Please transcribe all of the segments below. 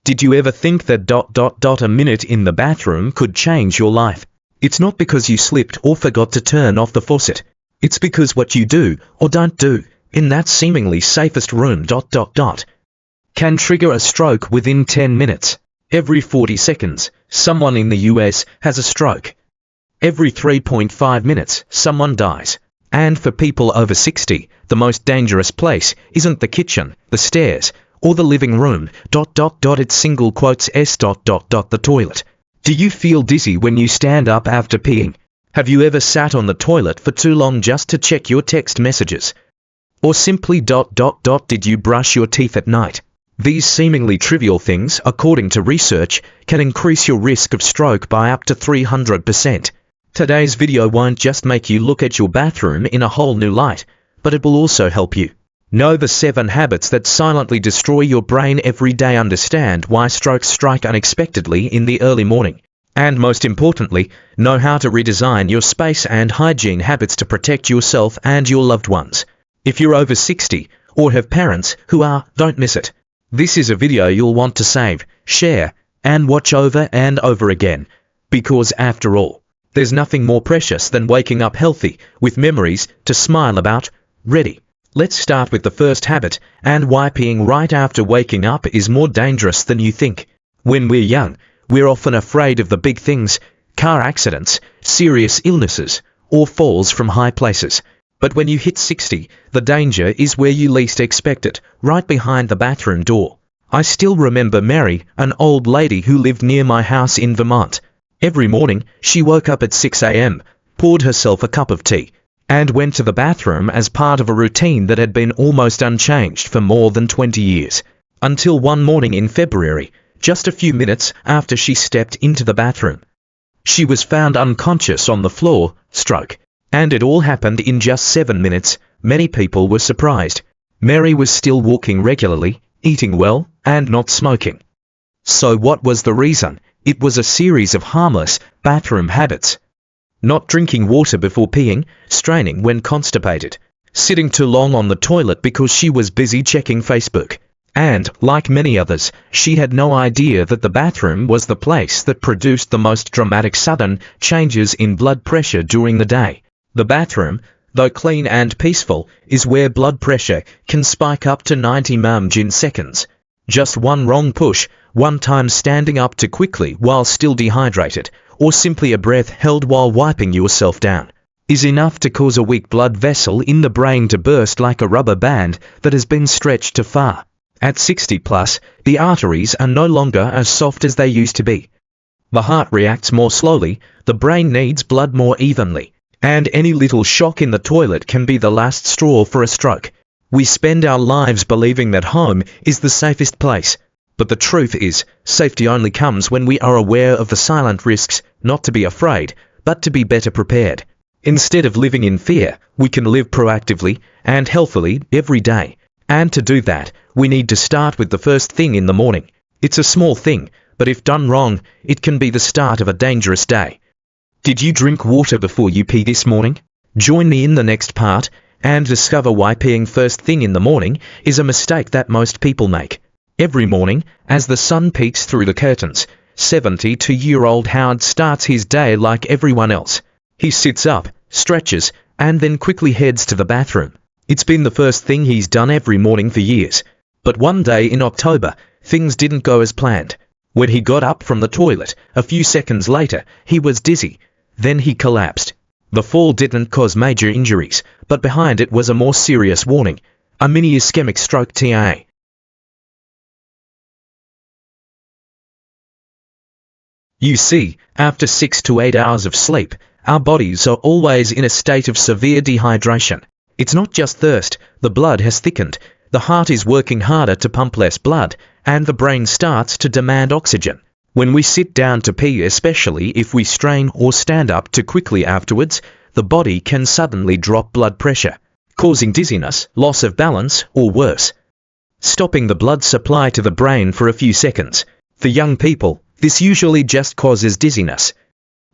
Did you ever think that a minute in the bathroom could change your life? It's not because you slipped or forgot to turn off the faucet. It's because what you do or don't do in that seemingly safest room can trigger a stroke within 10 minutes. Every 40 seconds, someone in the US has a stroke. Every 3.5 minutes, someone dies. And for people over 60, the most dangerous place isn't the kitchen, the stairs, or the living room, it's single quotes s the toilet. Do you feel dizzy when you stand up after peeing? Have you ever sat on the toilet for too long just to check your text messages? Or simply did you brush your teeth at night? These seemingly trivial things, according to research, can increase your risk of stroke by up to 300%. Today's video won't just make you look at your bathroom in a whole new light, but it will also help you know the 7 habits that silently destroy your brain every day, understand why strokes strike unexpectedly in the early morning, and most importantly, know how to redesign your space and hygiene habits to protect yourself and your loved ones. If you're over 60 or have parents who are, don't miss it. This is a video you'll want to save, share, and watch over and over again, because after all, there's nothing more precious than waking up healthy, with memories to smile about. Ready? Let's start with the first habit, and why peeing right after waking up is more dangerous than you think. When we're young, we're often afraid of the big things, car accidents, serious illnesses, or falls from high places. But when you hit 60, the danger is where you least expect it, right behind the bathroom door. I still remember Mary, an old lady who lived near my house in Vermont. Every morning, she woke up at 6 a.m., poured herself a cup of tea, and went to the bathroom as part of a routine that had been almost unchanged for more than 20 years. Until one morning in February, just a few minutes after she stepped into the bathroom, she was found unconscious on the floor, stroke. And it all happened in just 7 minutes. Many people were surprised. Mary was still walking regularly, eating well, and not smoking. So what was the reason? It was a series of harmless bathroom habits. Not drinking water before peeing, straining when constipated, sitting too long on the toilet because she was busy checking Facebook. And, like many others, she had no idea that the bathroom was the place that produced the most dramatic sudden changes in blood pressure during the day. The bathroom, though clean and peaceful, is where blood pressure can spike up to 90 mmHg in seconds. Just one wrong push, one time standing up too quickly while still dehydrated, or simply a breath held while wiping yourself down, is enough to cause a weak blood vessel in the brain to burst like a rubber band that has been stretched too far. At 60 plus, the arteries are no longer as soft as they used to be. The heart reacts more slowly, the brain needs blood more evenly, and any little shock in the toilet can be the last straw for a stroke. We spend our lives believing that home is the safest place, but the truth is, safety only comes when we are aware of the silent risks, not to be afraid, but to be better prepared. Instead of living in fear, we can live proactively and healthily every day. And to do that, we need to start with the first thing in the morning. It's a small thing, but if done wrong, it can be the start of a dangerous day. Did you drink water before you pee this morning? Join me in the next part and discover why peeing first thing in the morning is a mistake that most people make. Every morning, as the sun peeks through the curtains, 72-year-old Howard starts his day like everyone else. He sits up, stretches, and then quickly heads to the bathroom. It's been the first thing he's done every morning for years. But one day in October, things didn't go as planned. When he got up from the toilet, a few seconds later, he was dizzy. Then he collapsed. The fall didn't cause major injuries, but behind it was a more serious warning: a mini ischemic stroke TIA. You see, after 6 to 8 hours of sleep, our bodies are always in a state of severe dehydration. It's not just thirst, the blood has thickened, the heart is working harder to pump less blood, and the brain starts to demand oxygen. When we sit down to pee, especially if we strain or stand up too quickly afterwards, the body can suddenly drop blood pressure, causing dizziness, loss of balance, or worse, stopping the blood supply to the brain for a few seconds. For young people, this usually just causes dizziness.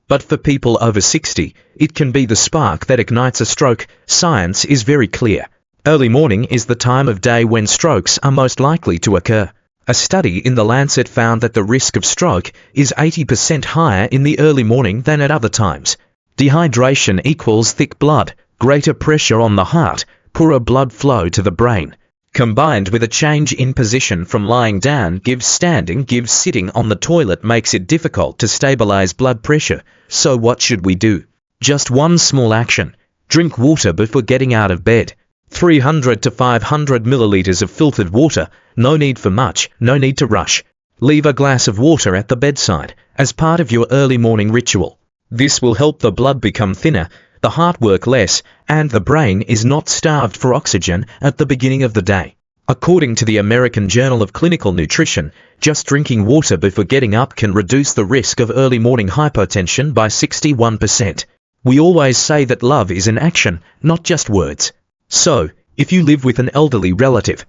But for people over 60, it can be the spark that ignites a stroke. Science is very clear. Early morning is the time of day when strokes are most likely to occur. A study in The Lancet found that the risk of stroke is 80% higher in the early morning than at other times. Dehydration equals thick blood, greater pressure on the heart, poorer blood flow to the brain. Combined with a change in position from lying down gives sitting on the toilet makes it difficult to stabilize blood pressure. So what should we do? Just one small action. Drink water before getting out of bed. 300 to 500 milliliters of filtered water. No need for much, no need to rush. Leave a glass of water at the bedside as part of your early morning ritual. This will help the blood become thinner, the heart work less, and the brain is not starved for oxygen at the beginning of the day. According to the American Journal of Clinical Nutrition, just drinking water before getting up can reduce the risk of early morning hypotension by 61%. We always say that love is an action, not just words. So, if you live with an elderly relative,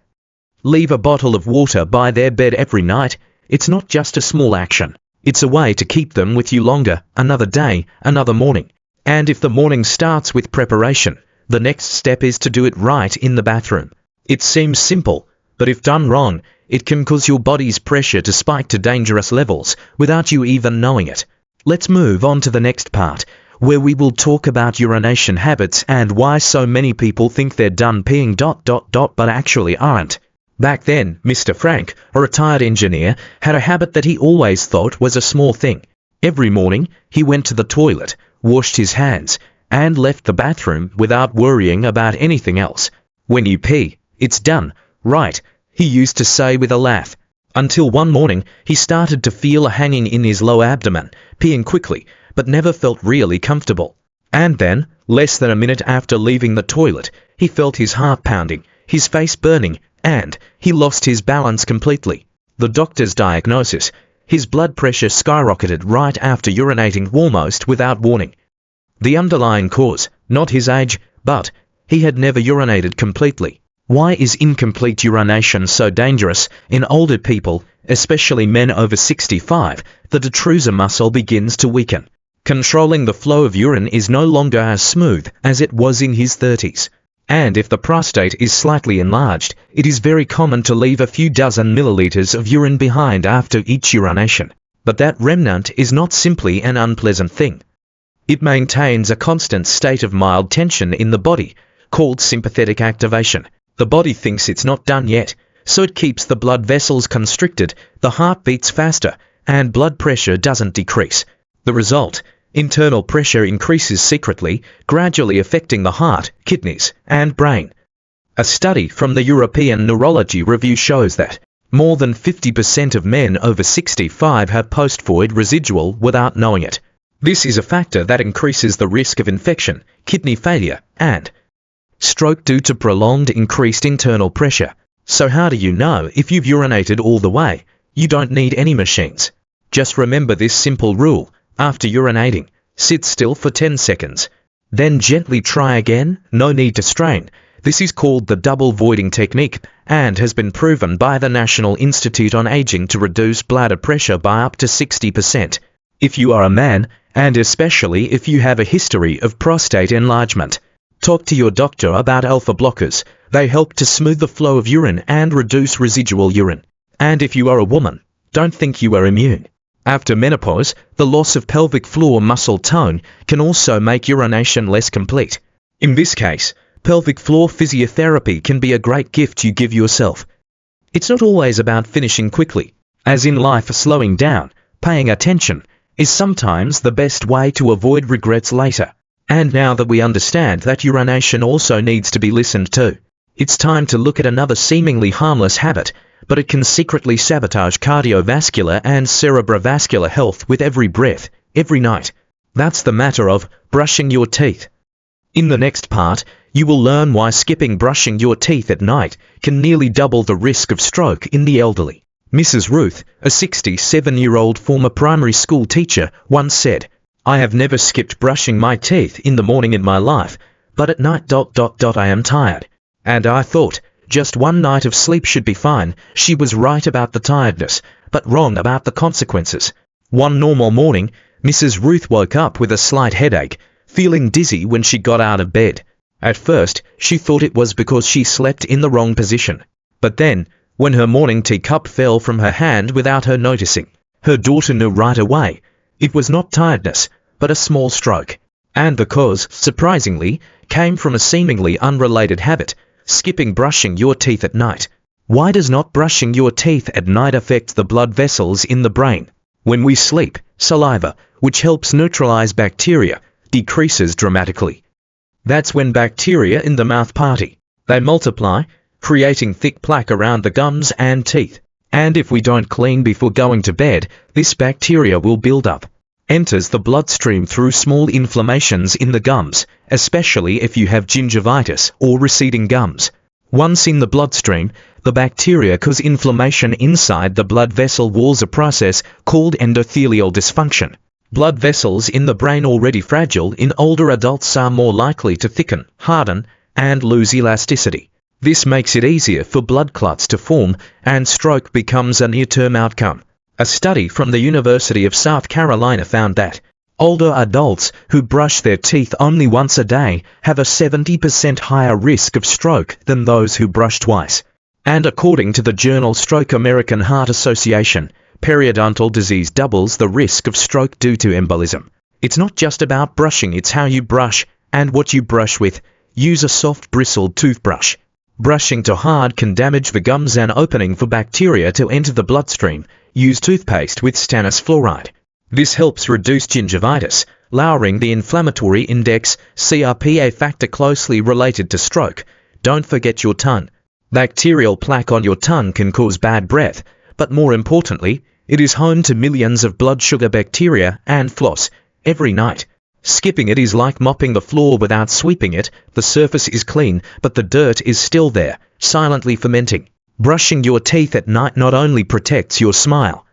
leave a bottle of water by their bed every night. It's not just a small action. It's a way to keep them with you longer, another day, another morning. And if the morning starts with preparation, the next step is to do it right in the bathroom. It seems simple, but if done wrong, it can cause your body's pressure to spike to dangerous levels without you even knowing it. Let's move on to the next part, where we will talk about urination habits and why so many people think they're done peeing ... but actually aren't. Back then, Mr. Frank, a retired engineer, had a habit that he always thought was a small thing. Every morning, he went to the toilet, washed his hands, and left the bathroom without worrying about anything else. When you pee, it's done, right, he used to say with a laugh. Until one morning, he started to feel a hanging in his low abdomen, peeing quickly, but never felt really comfortable. And then, less than a minute after leaving the toilet, he felt his heart pounding, his face burning, and he lost his balance completely. The doctor's diagnosis: his blood pressure skyrocketed right after urinating almost without warning. The underlying cause, not his age, but he had never urinated completely. Why is incomplete urination so dangerous? In older people, especially men over 65, the detrusor muscle begins to weaken. Controlling the flow of urine is no longer as smooth as it was in his 30s. And if the prostate is slightly enlarged, it is very common to leave a few dozen milliliters of urine behind after each urination. But that remnant is not simply an unpleasant thing. It maintains a constant state of mild tension in the body, called sympathetic activation. The body thinks it's not done yet, so it keeps the blood vessels constricted, the heart beats faster, and blood pressure doesn't decrease. The result: internal pressure increases secretly, gradually affecting the heart, kidneys, and brain. A study from the European Neurology Review shows that more than 50% of men over 65 have post-void residual without knowing it. This is a factor that increases the risk of infection, kidney failure, and stroke due to prolonged increased internal pressure. So how do you know if you've urinated all the way? You don't need any machines. Just remember this simple rule: after urinating, sit still for 10 seconds. Then gently try again, no need to strain. This is called the double voiding technique and has been proven by the National Institute on Aging to reduce bladder pressure by up to 60%. If you are a man, and especially if you have a history of prostate enlargement, talk to your doctor about alpha blockers. They help to smooth the flow of urine and reduce residual urine. And if you are a woman, don't think you are immune. After menopause, the loss of pelvic floor muscle tone can also make urination less complete. In this case, pelvic floor physiotherapy can be a great gift you give yourself. It's not always about finishing quickly. As in life, slowing down, paying attention, is sometimes the best way to avoid regrets later. And now that we understand that urination also needs to be listened to, it's time to look at another seemingly harmless habit, but it can secretly sabotage cardiovascular and cerebrovascular health with every breath, every night. That's the matter of brushing your teeth. In the next part, you will learn why skipping brushing your teeth at night can nearly double the risk of stroke in the elderly. Mrs. Ruth, a 67-year-old former primary school teacher, once said, "I have never skipped brushing my teeth in the morning in my life, but at night ... I am tired." And I thought, just one night of sleep should be fine. She was right about the tiredness, but wrong about the consequences. One normal morning, Mrs. Ruth woke up with a slight headache, feeling dizzy when she got out of bed. At first, she thought it was because she slept in the wrong position. But then, When her morning teacup fell from her hand without her noticing, her daughter knew right away. It was not tiredness, but a small stroke. And the cause, surprisingly, came from a seemingly unrelated habit: skipping brushing your teeth at night. Why does not brushing your teeth at night affect the blood vessels in the brain? When we sleep, saliva, which helps neutralize bacteria, decreases dramatically. That's when bacteria in the mouth party. They multiply, creating thick plaque around the gums and teeth. And if we don't clean before going to bed, this bacteria will build up. Enters the bloodstream through small inflammations in the gums, especially if you have gingivitis or receding gums. Once in the bloodstream, the bacteria cause inflammation inside the blood vessel walls, a process called endothelial dysfunction. Blood vessels in the brain, already fragile in older adults, are more likely to thicken, harden, and lose elasticity. This makes it easier for blood clots to form, and stroke becomes a near-term outcome. A study from the University of South Carolina found that older adults who brush their teeth only once a day have a 70% higher risk of stroke than those who brush twice. And according to the journal Stroke American Heart Association, periodontal disease doubles the risk of stroke due to embolism. It's not just about brushing, it's how you brush and what you brush with. Use a soft bristled toothbrush. Brushing too hard can damage the gums and opening for bacteria to enter the bloodstream. Use toothpaste with stannous fluoride. This helps reduce gingivitis, lowering the inflammatory index, CRP, a factor closely related to stroke. Don't forget your tongue. Bacterial plaque on your tongue can cause bad breath, but more importantly, it is home to millions of blood sugar bacteria. And floss every night. Skipping it is like mopping the floor without sweeping it. The surface is clean, but the dirt is still there, silently fermenting. Brushing your teeth at night not only protects your smile,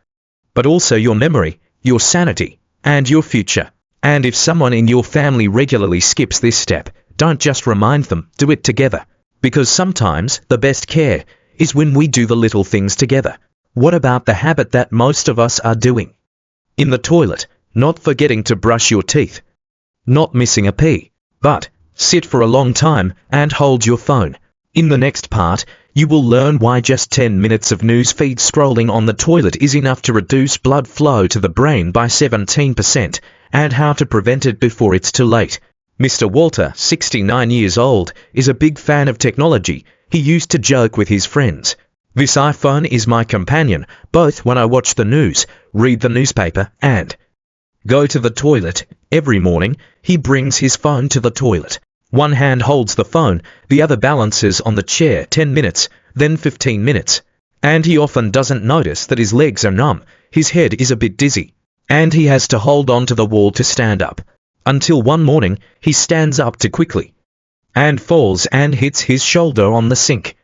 but also your memory, your sanity, and your future. And if someone in your family regularly skips this step, don't just remind them, do it together. Because sometimes the best care is when we do the little things together. What about the habit that most of us are doing? In the toilet, not forgetting to brush your teeth. Not missing a pee, but sit for a long time and hold your phone. In the next part, you will learn why just 10 minutes of news feed scrolling on the toilet is enough to reduce blood flow to the brain by 17%, and how to prevent it before it's too late. Mr. Walter, 69 years old, is a big fan of technology. He used to joke with his friends, "This iPhone is my companion, both when I watch the news, read the newspaper, and go to the toilet." Every morning, he brings his phone to the toilet. One hand holds the phone, the other balances on the chair. 10 minutes, then 15 minutes. And he often doesn't notice that his legs are numb, his head is a bit dizzy, and he has to hold on to the wall to stand up. Until one morning, he stands up too quickly and falls and hits his shoulder on the sink.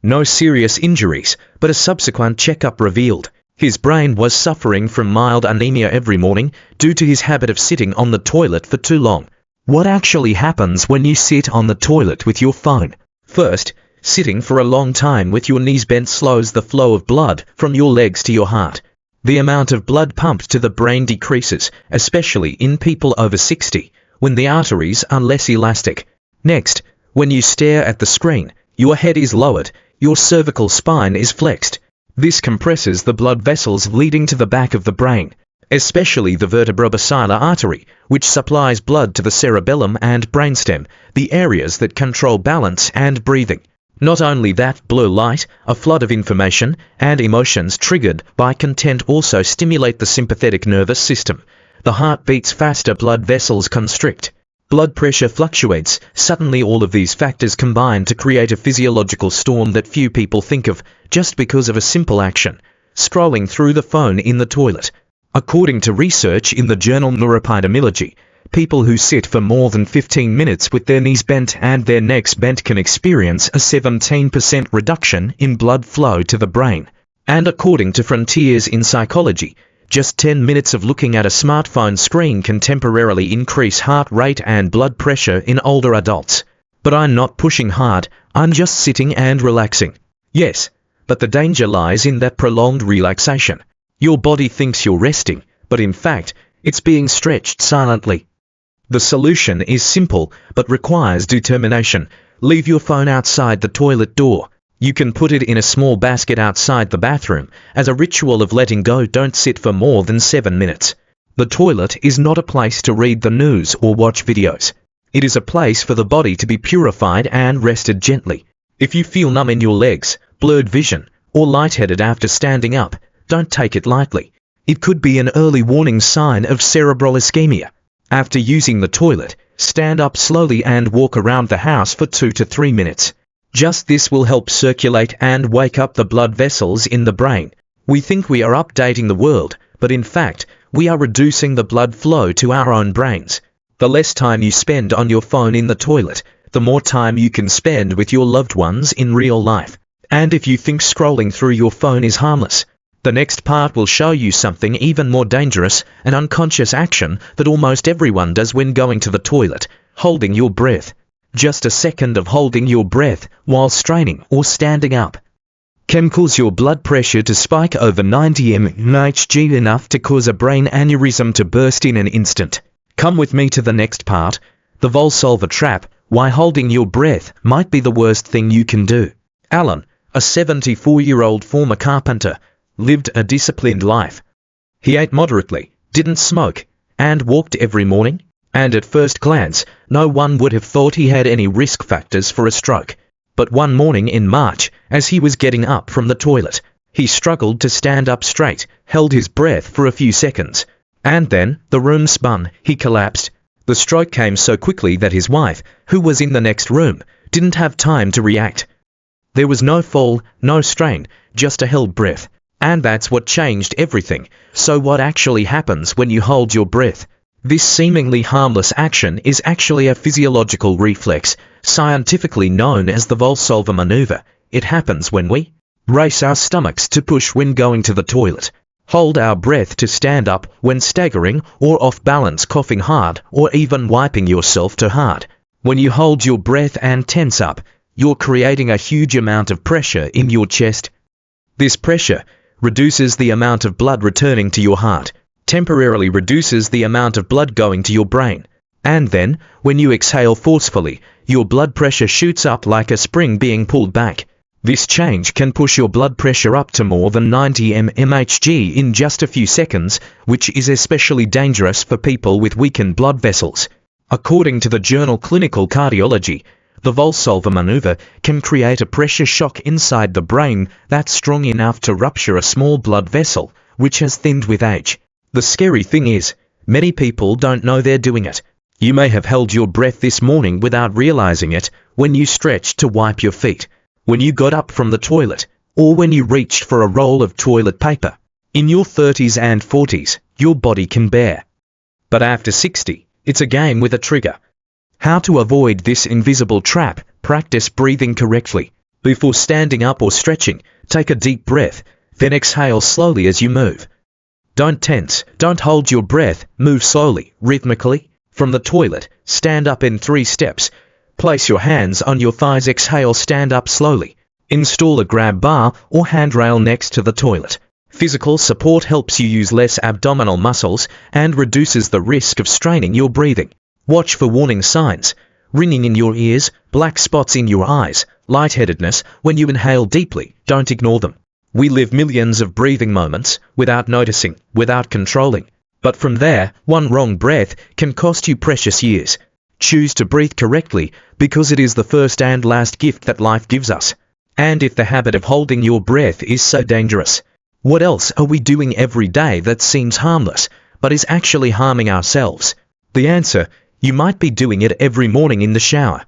No serious injuries, but a subsequent checkup revealed his brain was suffering from mild anemia every morning due to his habit of sitting on the toilet for too long. What actually happens when you sit on the toilet with your phone? First, sitting for a long time with your knees bent slows the flow of blood from your legs to your heart. The amount of blood pumped to the brain decreases, especially in people over 60, when the arteries are less elastic. Next, when you stare at the screen, your head is lowered, your cervical spine is flexed. This compresses the blood vessels leading to the back of the brain, especially the vertebrobasilar artery, which supplies blood to the cerebellum and brainstem, the areas that control balance and breathing. Not only that, blue light, a flood of information, and emotions triggered by content also stimulate the sympathetic nervous system. The heart beats faster, blood vessels constrict, blood pressure fluctuates. Suddenly all of these factors combine to create a physiological storm that few people think of, just because of a simple action: scrolling through the phone in the toilet. According to research in the journal Neuroepidemiology, people who sit for more than 15 minutes with their knees bent and their necks bent can experience a 17% reduction in blood flow to the brain. And according to Frontiers in Psychology, just 10 minutes of looking at a smartphone screen can temporarily increase heart rate and blood pressure in older adults. But I'm not pushing hard, I'm just sitting and relaxing. Yes, but the danger lies in that prolonged relaxation. Your body thinks you're resting, but in fact, it's being stretched silently. The solution is simple, but requires determination. Leave your phone outside the toilet door. You can put it in a small basket outside the bathroom, as a ritual of letting go. Don't sit for more than 7 minutes. The toilet is not a place to read the news or watch videos. It is a place for the body to be purified and rested gently. If you feel numb in your legs, blurred vision, or lightheaded after standing up, don't take it lightly. It could be an early warning sign of cerebral ischemia. After using the toilet, stand up slowly and walk around the house for 2 to 3 minutes. Just this will help circulate and wake up the blood vessels in the brain. We think we are updating the world, but in fact, we are reducing the blood flow to our own brains. The less time you spend on your phone in the toilet, the more time you can spend with your loved ones in real life. And if you think scrolling through your phone is harmless, the next part will show you something even more dangerous, an unconscious action that almost everyone does when going to the toilet: holding your breath. Just a second of holding your breath while straining or standing up can cause your blood pressure to spike over 90 mmHg, enough to cause a brain aneurysm to burst in an instant. Come with me to the next part, the Volsolver trap, why holding your breath might be the worst thing you can do. Alan, a 74-year-old former carpenter, lived a disciplined life. He ate moderately, didn't smoke, and walked every morning. And at first glance, no one would have thought he had any risk factors for a stroke. But one morning in March, as he was getting up from the toilet, he struggled to stand up straight, held his breath for a few seconds, and then the room spun, he collapsed. The stroke came so quickly that his wife, who was in the next room, didn't have time to react. There was no fall, no strain, just a held breath. And that's what changed everything. So what actually happens when you hold your breath? This seemingly harmless action is actually a physiological reflex, scientifically known as the Volsolver maneuver. It happens when we race our stomachs to push when going to the toilet, hold our breath to stand up when staggering or off balance, coughing hard, or even wiping yourself too hard. When you hold your breath and tense up, you're creating a huge amount of pressure in your chest. This pressure reduces the amount of blood returning to your heart, temporarily reduces the amount of blood going to your brain. And then, when you exhale forcefully, your blood pressure shoots up like a spring being pulled back. This change can push your blood pressure up to more than 90 mmHg in just a few seconds, which is especially dangerous for people with weakened blood vessels. According to the journal Clinical Cardiology, the Volsolver maneuver can create a pressure shock inside the brain that's strong enough to rupture a small blood vessel, which has thinned with age. The scary thing is, many people don't know they're doing it. You may have held your breath this morning without realizing it, when you stretched to wipe your feet, when you got up from the toilet, or when you reached for a roll of toilet paper. In your 30s and 40s, your body can bear. But after 60, it's a game with a trigger. How to avoid this invisible trap? Practice breathing correctly. Before standing up or stretching, take a deep breath, then exhale slowly as you move. Don't tense, don't hold your breath, move slowly, rhythmically. From the toilet, stand up in 3 steps. Place your hands on your thighs, exhale, stand up slowly. Install a grab bar or handrail next to the toilet. Physical support helps you use less abdominal muscles and reduces the risk of straining your breathing. Watch for warning signs: ringing in your ears, black spots in your eyes, lightheadedness when you inhale deeply. Don't ignore them. We live millions of breathing moments without noticing, without controlling. But from there, one wrong breath can cost you precious years. Choose to breathe correctly, because it is the first and last gift that life gives us. And if the habit of holding your breath is so dangerous, what else are we doing every day that seems harmless, but is actually harming ourselves? The answer: you might be doing it every morning in the shower.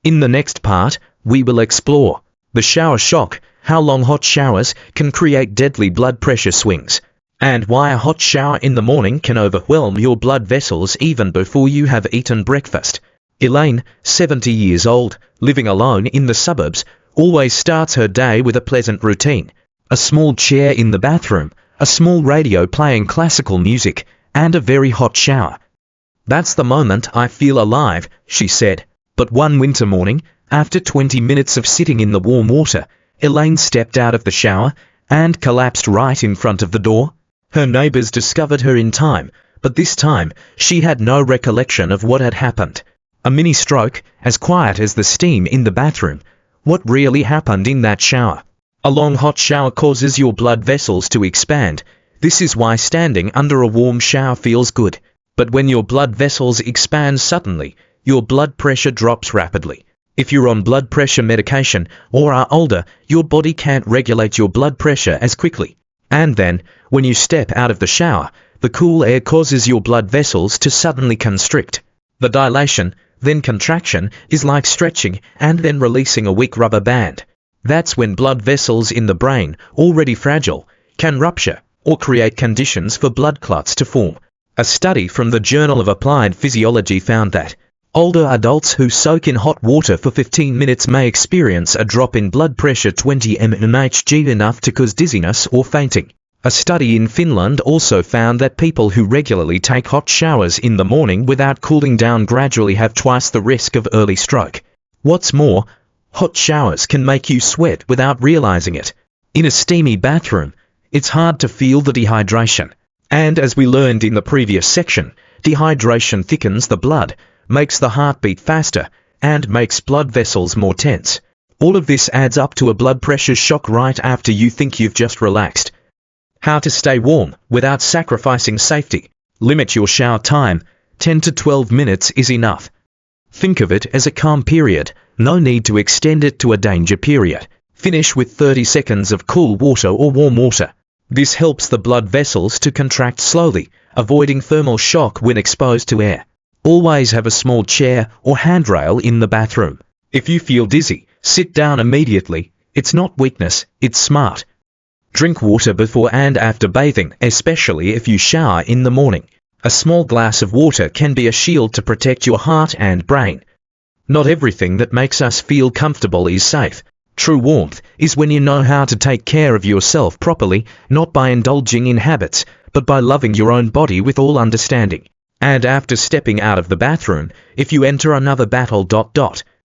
In the next part, we will explore the shower shock, how long hot showers can create deadly blood pressure swings, and why a hot shower in the morning can overwhelm your blood vessels even before you have eaten breakfast. Elaine, 70 years old, living alone in the suburbs, always starts her day with a pleasant routine: a small chair in the bathroom, a small radio playing classical music, and a very hot shower. "That's the moment I feel alive," she said. But one winter morning, after 20 minutes of sitting in the warm water, Elaine stepped out of the shower and collapsed right in front of the door. Her neighbors discovered her in time, but this time she had no recollection of what had happened. A mini stroke, as quiet as the steam in the bathroom, What really happened in that shower? A long hot shower causes your blood vessels to expand. This is why standing under a warm shower feels good. But when your blood vessels expand suddenly, your blood pressure drops rapidly. If you're on blood pressure medication or are older, your body can't regulate your blood pressure as quickly. And then, when you step out of the shower, the cool air causes your blood vessels to suddenly constrict. The dilation, then contraction, is like stretching and then releasing a weak rubber band. That's when blood vessels in the brain, already fragile, can rupture or create conditions for blood clots to form. A study from the Journal of Applied Physiology found that older adults who soak in hot water for 15 minutes may experience a drop in blood pressure 20 mmHg, enough to cause dizziness or fainting. A study in Finland also found that people who regularly take hot showers in the morning without cooling down gradually have twice the risk of early stroke. What's more, hot showers can make you sweat without realizing it. In a steamy bathroom, it's hard to feel the dehydration. And as we learned in the previous section, dehydration thickens the blood, makes the heartbeat faster, and makes blood vessels more tense. All of this adds up to a blood pressure shock right after you think you've just relaxed. How to stay warm without sacrificing safety. Limit your shower time. 10 to 12 minutes is enough. Think of it as a calm period. No need to extend it to a danger period. Finish with 30 seconds of cool water or warm water. This helps the blood vessels to contract slowly, avoiding thermal shock when exposed to air. Always have a small chair or handrail in the bathroom. If you feel dizzy, sit down immediately. It's not weakness, it's smart. Drink water before and after bathing, especially if you shower in the morning. A small glass of water can be a shield to protect your heart and brain. Not everything that makes us feel comfortable is safe. True warmth is when you know how to take care of yourself properly, not by indulging in habits, but by loving your own body with all understanding. And after stepping out of the bathroom, if you enter another battle ...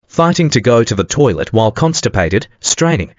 fighting to go to the toilet while constipated, straining ...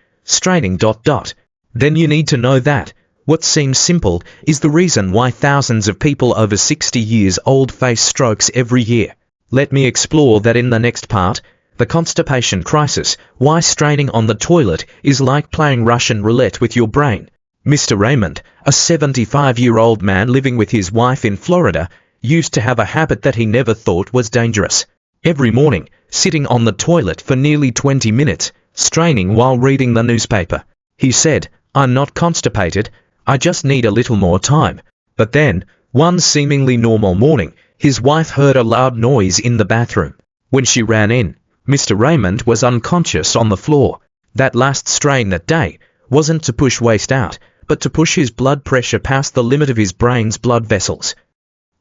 then you need to know that what seems simple is the reason why thousands of people over 60 years old face strokes every year. Let me explore that in the next part. The constipation crisis, why straining on the toilet is like playing Russian roulette with your brain. Mr. Raymond, a 75-year-old man living with his wife in Florida, used to have a habit that he never thought was dangerous. Every morning, sitting on the toilet for nearly 20 minutes, straining while reading the newspaper. He said, "I'm not constipated, I just need a little more time." But then, one seemingly normal morning, his wife heard a loud noise in the bathroom. When she ran in, Mr. Raymond was unconscious on the floor. That last strain that day wasn't to push waste out, but to push his blood pressure past the limit of his brain's blood vessels.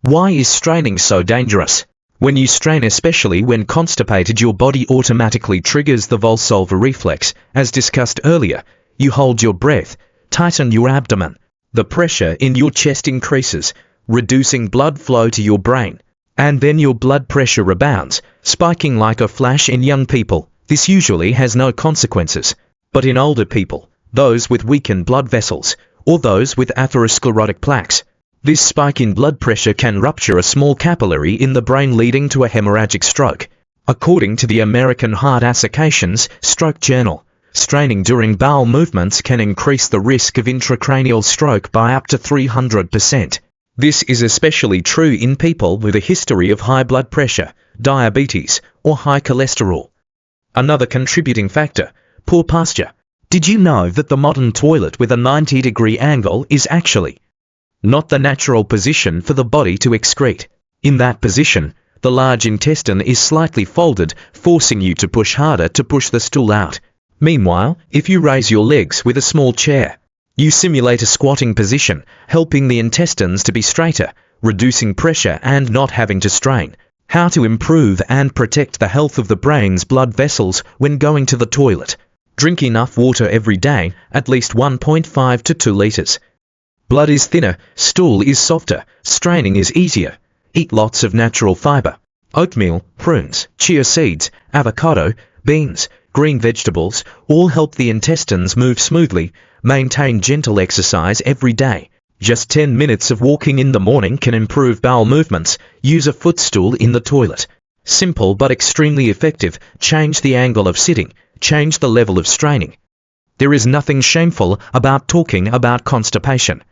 Why is straining so dangerous? When you strain, especially when constipated, your body automatically triggers the Valsalva reflex. As discussed earlier, you hold your breath, tighten your abdomen. The pressure in your chest increases, reducing blood flow to your brain. And then your blood pressure rebounds, spiking like a flash in young people. This usually has no consequences. But in older people, those with weakened blood vessels, or those with atherosclerotic plaques, this spike in blood pressure can rupture a small capillary in the brain, leading to a hemorrhagic stroke. According to the American Heart Association's Stroke Journal, straining during bowel movements can increase the risk of intracranial stroke by up to 300%. This is especially true in people with a history of high blood pressure, diabetes, or high cholesterol. Another contributing factor, poor posture. Did you know that the modern toilet with a 90-degree angle is actually not the natural position for the body to excrete? In that position, the large intestine is slightly folded, forcing you to push harder to push the stool out. Meanwhile, if you raise your legs with a small chair, you simulate a squatting position, helping the intestines to be straighter, reducing pressure and not having to strain. How to improve and protect the health of the brain's blood vessels when going to the toilet. Drink enough water every day, at least 1.5 to 2 liters. Blood is thinner, stool is softer, straining is easier. Eat lots of natural fiber. Oatmeal, prunes, chia seeds, avocado, beans, green vegetables all help the intestines move smoothly. Maintain gentle exercise every day. Just 10 minutes of walking in the morning can improve bowel movements. Use a footstool in the toilet. Simple but extremely effective. Change the angle of sitting. change the level of straining. There is nothing shameful about talking about constipation.